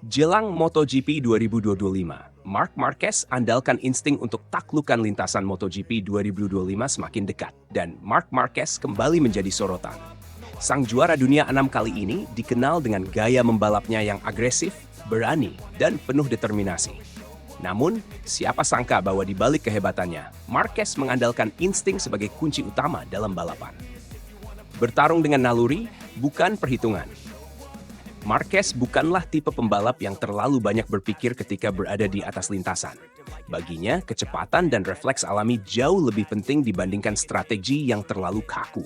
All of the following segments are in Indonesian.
Jelang MotoGP 2025, Marc Marquez andalkan insting untuk taklukkan lintasan MotoGP 2025 semakin dekat, dan Marc Marquez kembali menjadi sorotan. Sang juara dunia 6 kali ini dikenal dengan gaya membalapnya yang agresif, berani, dan penuh determinasi. Namun, siapa sangka bahwa di balik kehebatannya, Marquez mengandalkan insting sebagai kunci utama dalam balapan. Bertarung dengan naluri, bukan perhitungan. Marquez bukanlah tipe pembalap yang terlalu banyak berpikir ketika berada di atas lintasan. Baginya, kecepatan dan refleks alami jauh lebih penting dibandingkan strategi yang terlalu kaku.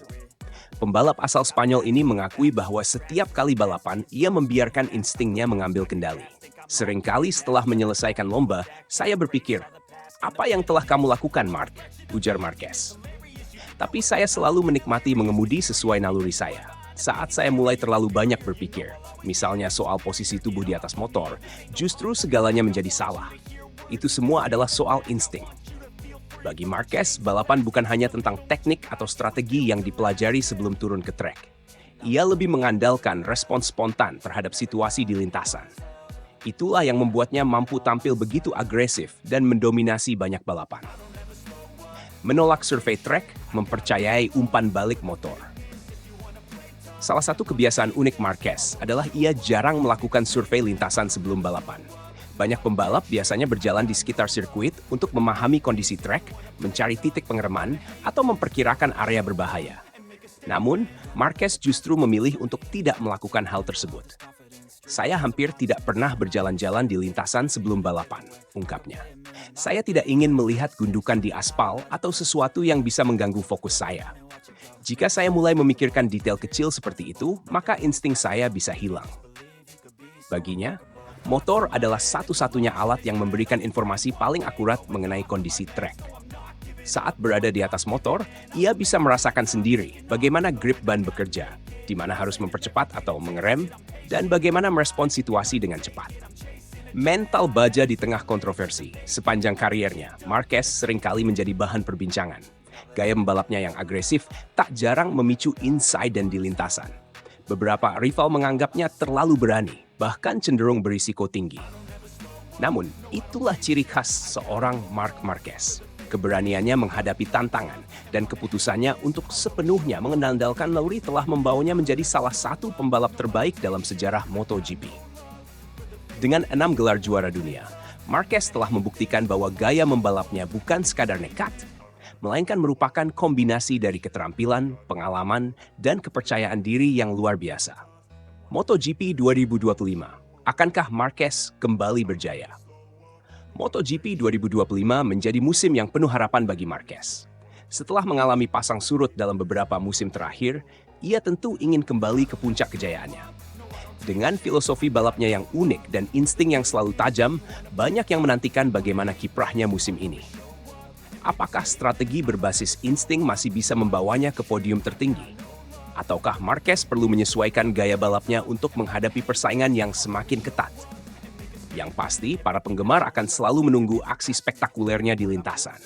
Pembalap asal Spanyol ini mengakui bahwa setiap kali balapan, ia membiarkan instingnya mengambil kendali. Seringkali setelah menyelesaikan lomba, saya berpikir, "Apa yang telah kamu lakukan, Marc?" ujar Marquez. Tapi saya selalu menikmati mengemudi sesuai naluri saya. Saat saya mulai terlalu banyak berpikir, misalnya soal posisi tubuh di atas motor, justru segalanya menjadi salah. Itu semua adalah soal insting. Bagi Marquez, balapan bukan hanya tentang teknik atau strategi yang dipelajari sebelum turun ke trek. Ia lebih mengandalkan respons spontan terhadap situasi di lintasan. Itulah yang membuatnya mampu tampil begitu agresif dan mendominasi banyak balapan. Menolak survei trek, mempercayai umpan balik motor. Salah satu kebiasaan unik Marquez adalah ia jarang melakukan survei lintasan sebelum balapan. Banyak pembalap biasanya berjalan di sekitar sirkuit untuk memahami kondisi trek, mencari titik pengereman, atau memperkirakan area berbahaya. Namun, Marquez justru memilih untuk tidak melakukan hal tersebut. "Saya hampir tidak pernah berjalan-jalan di lintasan sebelum balapan," ungkapnya. "Saya tidak ingin melihat gundukan di aspal atau sesuatu yang bisa mengganggu fokus saya. Jika saya mulai memikirkan detail kecil seperti itu, maka insting saya bisa hilang." Baginya, motor adalah satu-satunya alat yang memberikan informasi paling akurat mengenai kondisi trek. Saat berada di atas motor, ia bisa merasakan sendiri bagaimana grip ban bekerja, di mana harus mempercepat atau mengerem, dan bagaimana merespons situasi dengan cepat. Mental baja di tengah kontroversi. Sepanjang kariernya, Marquez seringkali menjadi bahan perbincangan. Gaya membalapnya yang agresif tak jarang memicu inside dan di lintasan. Beberapa rival menganggapnya terlalu berani, bahkan cenderung berisiko tinggi. Namun, itulah ciri khas seorang Marc Marquez. Keberaniannya menghadapi tantangan dan keputusannya untuk sepenuhnya mengandalkan naluri telah membawanya menjadi salah satu pembalap terbaik dalam sejarah MotoGP. Dengan 6 gelar juara dunia, Marquez telah membuktikan bahwa gaya membalapnya bukan sekadar nekat, melainkan merupakan kombinasi dari keterampilan, pengalaman, dan kepercayaan diri yang luar biasa. MotoGP 2025, akankah Marquez kembali berjaya? MotoGP 2025 menjadi musim yang penuh harapan bagi Marquez. Setelah mengalami pasang surut dalam beberapa musim terakhir, ia tentu ingin kembali ke puncak kejayaannya. Dengan filosofi balapnya yang unik dan insting yang selalu tajam, banyak yang menantikan bagaimana kiprahnya musim ini. Apakah strategi berbasis insting masih bisa membawanya ke podium tertinggi? Ataukah Marquez perlu menyesuaikan gaya balapnya untuk menghadapi persaingan yang semakin ketat? Yang pasti, para penggemar akan selalu menunggu aksi spektakulernya di lintasan.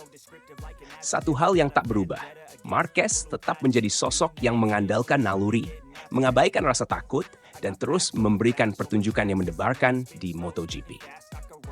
Satu hal yang tak berubah, Marquez tetap menjadi sosok yang mengandalkan naluri, mengabaikan rasa takut, dan terus memberikan pertunjukan yang mendebarkan di MotoGP.